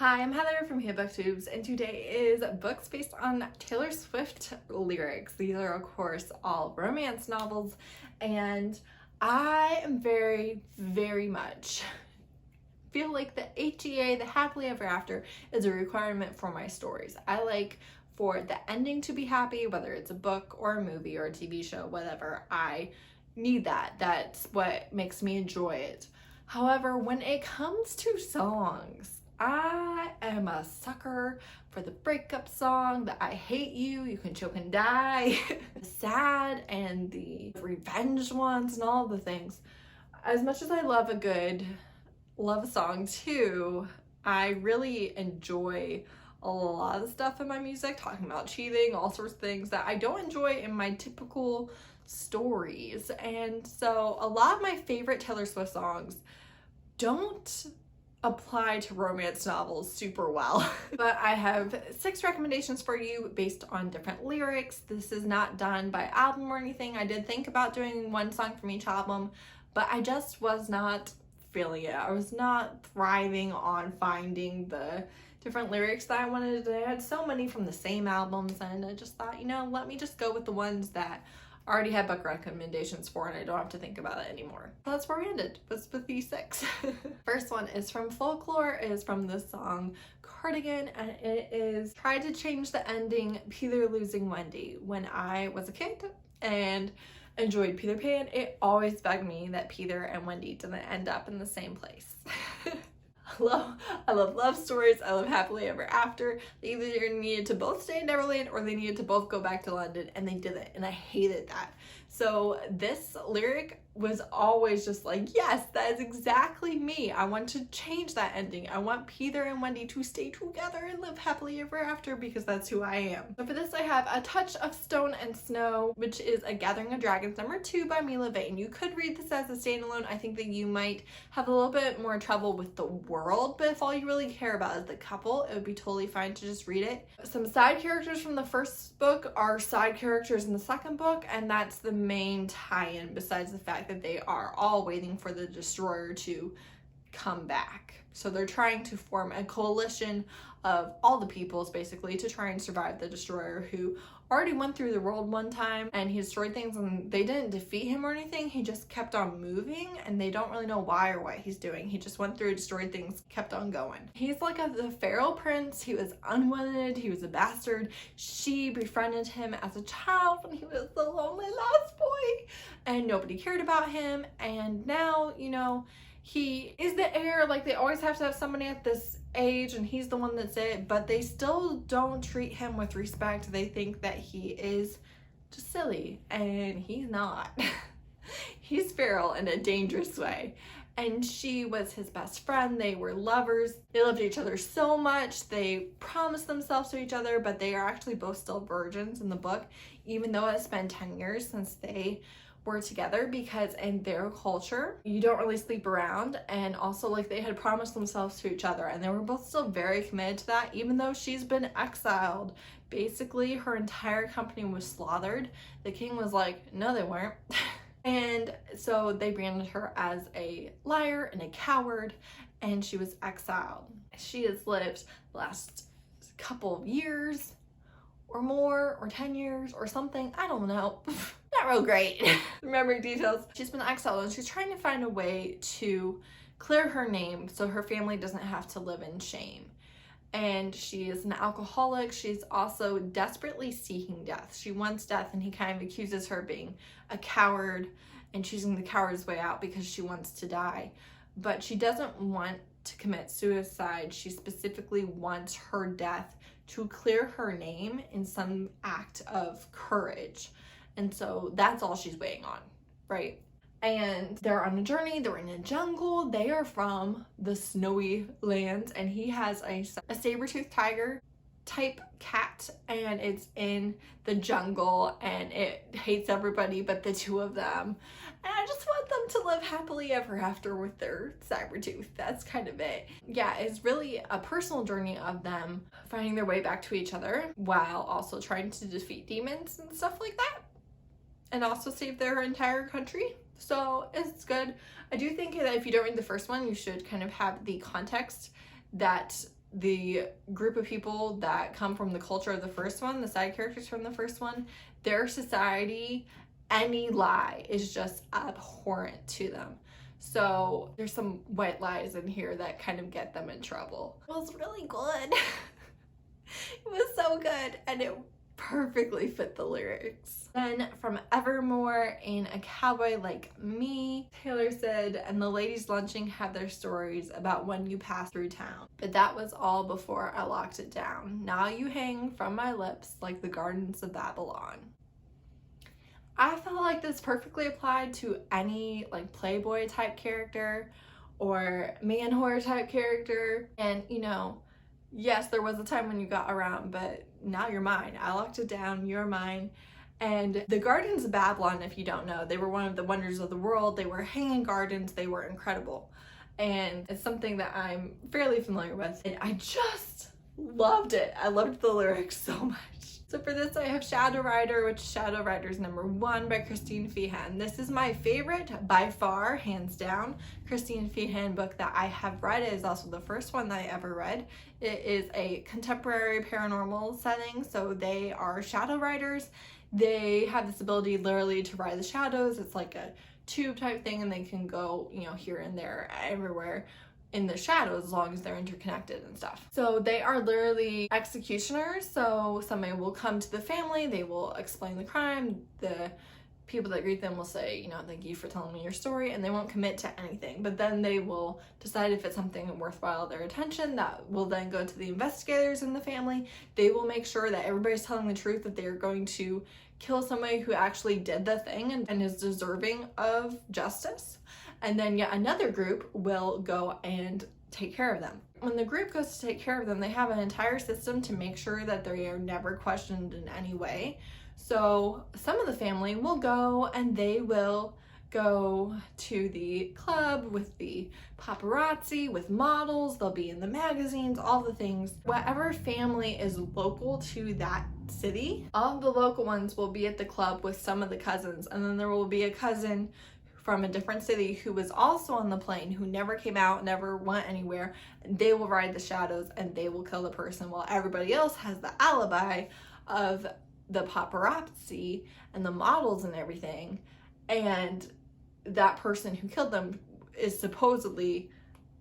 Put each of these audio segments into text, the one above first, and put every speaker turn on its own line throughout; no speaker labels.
Hi, I'm Heather from Here Booktubes, and today is books based on Taylor Swift lyrics. These are, of course, all romance novels, and I am very much feel like the HEA, the happily ever after, is a requirement for my stories. I like for the ending to be happy, whether it's a book or a movie or a TV show, whatever. I need that. That's what makes me enjoy it. However, when it comes to songs, I am a sucker for the breakup song, the I hate you, you can choke and die, the sad and the revenge ones and all the things. As much as I love a good love song too, I really enjoy a lot of the stuff in my music, talking about cheating, all sorts of things that I don't enjoy in my typical stories. And so a lot of my favorite Taylor Swift songs don't apply to romance novels super well. But I have 6 recommendations for you based on different lyrics. This is not done by album or anything. I did think about doing one song from each album, but I just was not feeling it. I was not thriving on finding the different lyrics that I wanted. I had so many from the same albums, and I just thought, let me just go with the ones that I already had book recommendations for, and I don't have to think about it anymore. So that's where we ended, was with these 6. First one is from Folklore. It is from the song Cardigan, and it is tried to change the ending Peter losing Wendy. When I was a kid and enjoyed Peter Pan, it always bugged me that Peter and Wendy didn't end up in the same place. I love love stories. I love happily ever after. They either needed to both stay in Neverland or they needed to both go back to London, and they didn't, and I hated that. So this lyric was always just like, yes, that is exactly me. I want to change that ending. I want Peter and Wendy to stay together and live happily ever after, because that's who I am. So for this I have A Touch of Stone and Snow, which is A Gathering of Dragons #2 by Milla, Vane. You could read this as a standalone. I think that you might have a little bit more trouble with the world, but if all you really care about is the couple, it would be totally fine to just read it. Some side characters from the first book are side characters in the second book, and that's the main tie-in, besides the fact that they are all waiting for the destroyer to come back. So they're trying to form a coalition of all the peoples basically to try and survive the destroyer, who already went through the world one time and he destroyed things, and they didn't defeat him or anything. He just kept on moving, and they don't really know why or what he's doing. He just went through, destroyed things, kept on going. He's like the feral prince. He was unwanted. He was a bastard. She befriended him as a child when he was the lonely lost boy, and nobody cared about him. And now, he is the heir. Like, they always have to have somebody at this age, and he's the one that's it, but they still don't treat him with respect. They think that he is just silly, and he's not. He's feral in a dangerous way. And she was his best friend. They were lovers. They loved each other so much. They promised themselves to each other, but they are actually both still virgins in the book, even though it's been 10 years since they were together, because in their culture you don't really sleep around. And also, like, they had promised themselves to each other, and they were both still very committed to that, even though she's been exiled. Basically, her entire company was slaughtered. The king was like, no, they weren't. And so they branded her as a liar and a coward, and she was exiled. She has lived the last couple of years or more, or 10 years or something, I don't know. Not real great remembering details. She's been exiled, and she's trying to find a way to clear her name so her family doesn't have to live in shame. And she is an alcoholic. She's also desperately seeking death. She wants death, and he kind of accuses her of being a coward and choosing the coward's way out because she wants to die. But she doesn't want to commit suicide. She specifically wants her death to clear her name in some act of courage. And so that's all she's waiting on, right? And they're on a journey. They're in a jungle. They are from the snowy lands, and he has a saber-toothed tiger type cat, and it's in the jungle, and it hates everybody but the two of them. And I just want them to live happily ever after with their saber tooth. That's kind of it. Yeah, it's really a personal journey of them finding their way back to each other while also trying to defeat demons and stuff like that, and also save their entire country. So it's good. I do think that if you don't read the first one, you should kind of have the context that the group of people that come from the culture of the first one, the side characters from the first one, their society, any lie is just abhorrent to them. So there's some white lies in here that kind of get them in trouble. It was really good. It was so good, and it perfectly fit the lyrics. Then from Evermore, in A Cowboy Like Me, Taylor said, and the ladies lunching have their stories about when you pass through town. But that was all before I locked it down. Now you hang from my lips like the gardens of Babylon. I felt like this perfectly applied to any like Playboy type character or man whore type character. And you know, yes, there was a time when you got around, but now you're mine. I locked it down, you're mine. And the Gardens of Babylon, if you don't know, they were one of the wonders of the world. They were hanging gardens, they were incredible. And it's something that I'm fairly familiar with. And I just loved it. I loved the lyrics so much. So for this, I have Shadow Rider, which Shadow Rider is #1 by Kristen Feehan. This is my favorite by far, hands down, Kristen Feehan book that I have read. It is also the first one that I ever read. It is a contemporary paranormal setting, so they are shadow riders. They have this ability literally to ride the shadows. It's like a tube type thing, and they can go, you know, here and there, everywhere in the shadows as long as they're interconnected and stuff. So they are literally executioners. So somebody will come to the family, they will explain the crime, the people that greet them will say, you know, thank you for telling me your story, and they won't commit to anything, but then they will decide if it's something worthwhile their attention. That will then go to the investigators in the family. They will make sure that everybody's telling the truth, that they're going to kill somebody who actually did the thing and is deserving of justice. And then yet another group will go and take care of them. When the group goes to take care of them, they have an entire system to make sure that they are never questioned in any way. So some of the family will go and they will go to the club with the paparazzi, with models, they'll be in the magazines, all the things. Whatever family is local to that city, all of the local ones will be at the club with some of the cousins, and then there will be a cousin from a different city who was also on the plane, who never came out, never went anywhere. They will ride the shadows and they will kill the person, while everybody else has the alibi of the paparazzi and the models and everything. And that person who killed them is supposedly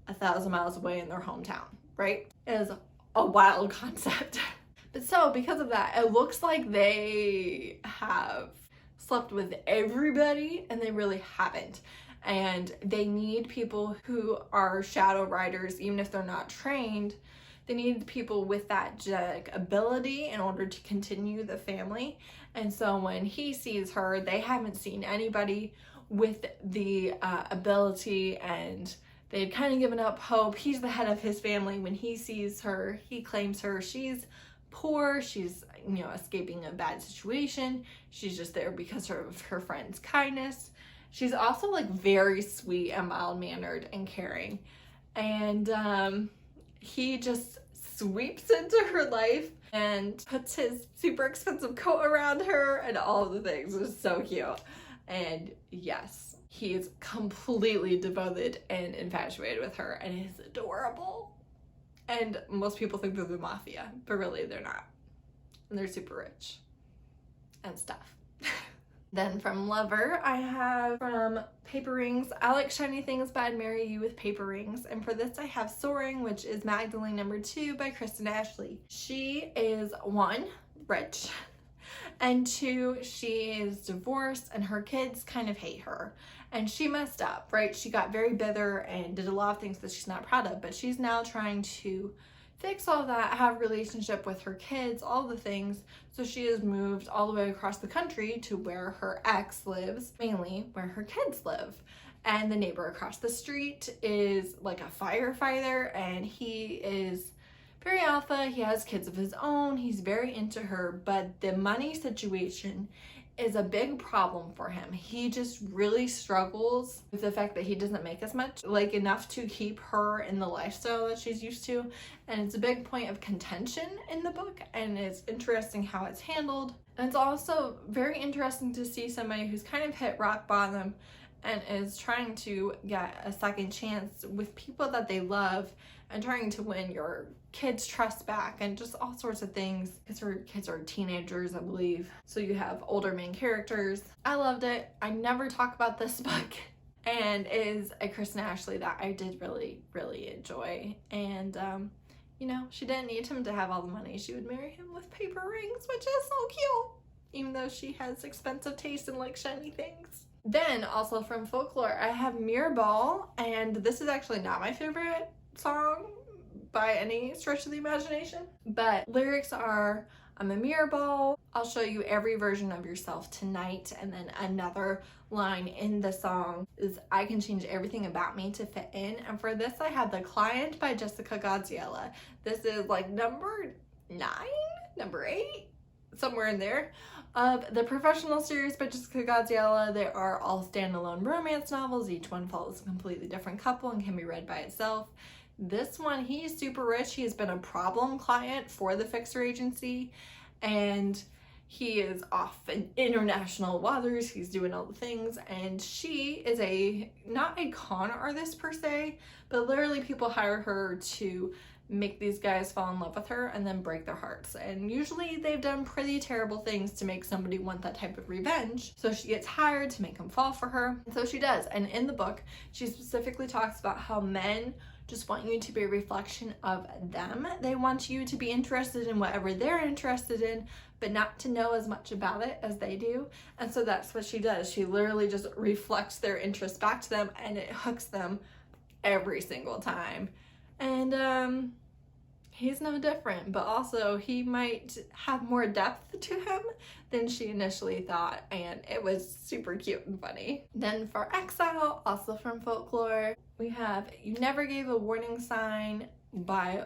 1,000 miles away in their hometown, right? It is a wild concept. But so because of that, it looks like they have slept with everybody, and they really haven't. And they need people who are shadow riders, even if they're not trained. They need people with that genetic ability in order to continue the family. And so when he sees her, they haven't seen anybody with the ability, and they had kind of given up hope. He's the head of his family. When he sees her, he claims her. She's poor, she's, you know, escaping a bad situation. She's just there because of her friend's kindness. She's also like very sweet and mild-mannered and caring. And he just sweeps into her life and puts his super expensive coat around her and all of the things. It's so cute. And yes, he is completely devoted and infatuated with her, and it is adorable. And most people think they're the mafia, but really they're not. And they're super rich and stuff. Then from Lover, I have from Paper Rings, I Like Shiny Things, but I'd Marry You with Paper Rings. And for this, I have Soaring, which is Magdalene #2 by Kristen Ashley. She is 1, rich, and 2, she is divorced, and her kids kind of hate her. And she messed up, right? She got very bitter and did a lot of things that she's not proud of, but she's now trying to fix all that, have a relationship with her kids, all the things. So she has moved all the way across the country to where her ex lives, mainly where her kids live. And the neighbor across the street is like a firefighter, and he is very alpha. He has kids of his own. He's very into her, but the money situation is a big problem for him. He just really struggles with the fact that he doesn't make as much, like enough to keep her in the lifestyle that she's used to. And it's a big point of contention in the book, and it's interesting how it's handled. And it's also very interesting to see somebody who's kind of hit rock bottom and is trying to get a second chance with people that they love and trying to win your kids' trust back and just all sorts of things, because her kids are teenagers, I believe. So you have older main characters. I loved it. I never talk about this book, and it is a Kristen Ashley that I did really, really enjoy. And you know, she didn't need him to have all the money. She would marry him with paper rings, which is so cute, even though she has expensive taste in like shiny things. Then also from Folklore, I have Mirror Ball, and this is actually not my favorite song by any stretch of the imagination, but lyrics are, I'm a mirror ball, I'll show you every version of yourself tonight. And then another line in the song is, I can change everything about me to fit in. And for this I have The Client by Jessica Gadziala. This is like number 9, number 8, somewhere in there, of the Professional series by Jessica Gadziala. They are all standalone romance novels. Each one follows a completely different couple and can be read by itself. This one, he's super rich. He has been a problem client for the fixer agency, and he is off in international waters. He's doing all the things, and she is not a con artist per se, but literally people hire her to make these guys fall in love with her and then break their hearts. And usually they've done pretty terrible things to make somebody want that type of revenge. So she gets hired to make them fall for her. And so she does. And in the book, she specifically talks about how men just want you to be a reflection of them. They want you to be interested in whatever they're interested in, but not to know as much about it as they do. And so that's what she does. She literally just reflects their interest back to them, and it hooks them every single time. And he's no different, but also he might have more depth to him than she initially thought, and it was super cute and funny. Then for Exile, also from Folklore, we have You Never Gave a Warning Sign by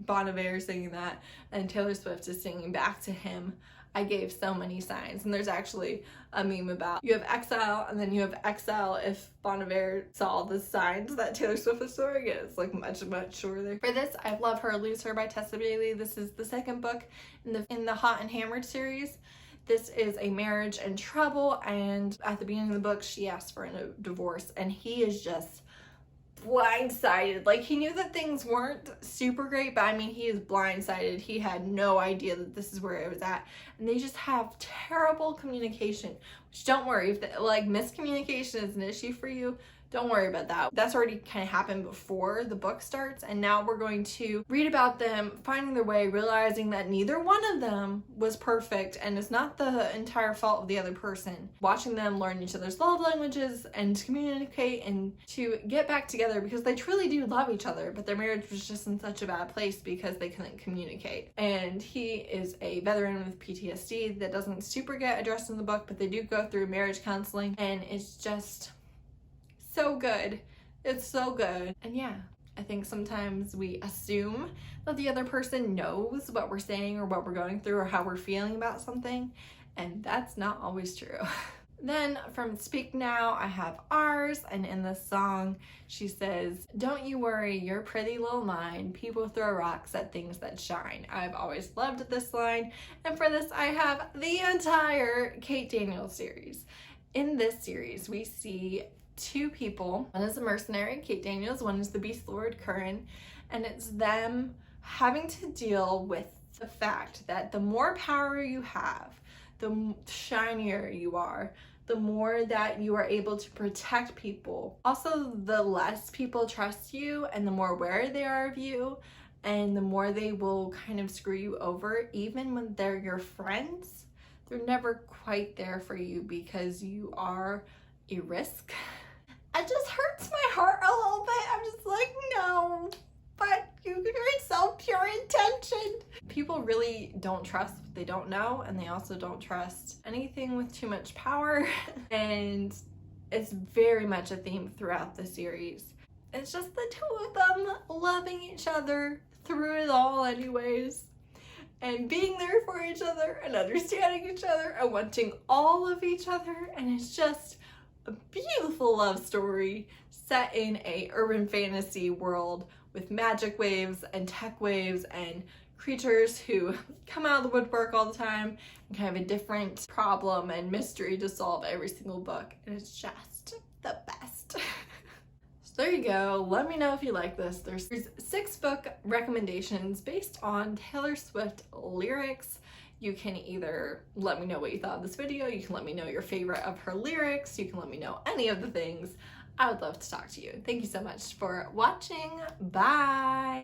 Vane singing that, and Taylor Swift is singing back to him, I gave so many signs. And there's actually a meme about, you have Exile and then you have Exile if Vane saw the signs that Taylor Swift was throwing. It's like much, much shorter. For this, I Love Her, Lose Her by Tessa. This is the second book in the Hot and Hammered series. This is a marriage in trouble, and at the beginning of the book, she asks for a divorce, and he is just blindsided. Like, he knew that things weren't super great, but I mean, he is blindsided. He had no idea that this is where it was at, and they just have terrible communication. Which, don't worry, if miscommunication is an issue for you, don't worry about that. That's already kind of happened before the book starts, and now we're going to read about them finding their way, realizing that neither one of them was perfect, and it's not the entire fault of the other person. Watching them learn each other's love languages and to communicate and to get back together, because they truly do love each other, but their marriage was just in such a bad place because they couldn't communicate. And he is a veteran with PTSD that doesn't super get addressed in the book, but they do go through marriage counseling, and it's just so good. It's so good. And yeah, I think sometimes we assume that the other person knows what we're saying or what we're going through or how we're feeling about something, and that's not always true. Then from Speak Now, I have Ours, and in the song she says, don't you worry your pretty little mind, people throw rocks at things that shine. I've always loved this line, and for this I have the entire Kate Daniels series. In this series we see two people. One is a mercenary, Kate Daniels, one is the Beast Lord, Curran, and it's them having to deal with the fact that the more power you have, the shinier you are, the more that you are able to protect people. Also, the less people trust you and the more aware they are of you, and the more they will kind of screw you over. Even when they're your friends, they're never quite there for you because you are a risk. It just hurts my heart a little bit. I'm just like, no, but you're so pure intention. People really don't trust what they don't know, and they also don't trust anything with too much power. And it's very much a theme throughout the series. It's just the two of them loving each other through it all anyways, and being there for each other and understanding each other and wanting all of each other. And it's just a beautiful love story set in a urban fantasy world with magic waves and tech waves and creatures who come out of the woodwork all the time and kind of a different problem and mystery to solve every single book. And it's just the best. So there you go. Let me know if you like this. There's 6 book recommendations based on Taylor Swift lyrics. You can either let me know what you thought of this video, you can let me know your favorite of her lyrics, you can let me know any of the things. I would love to talk to you. Thank you so much for watching. Bye!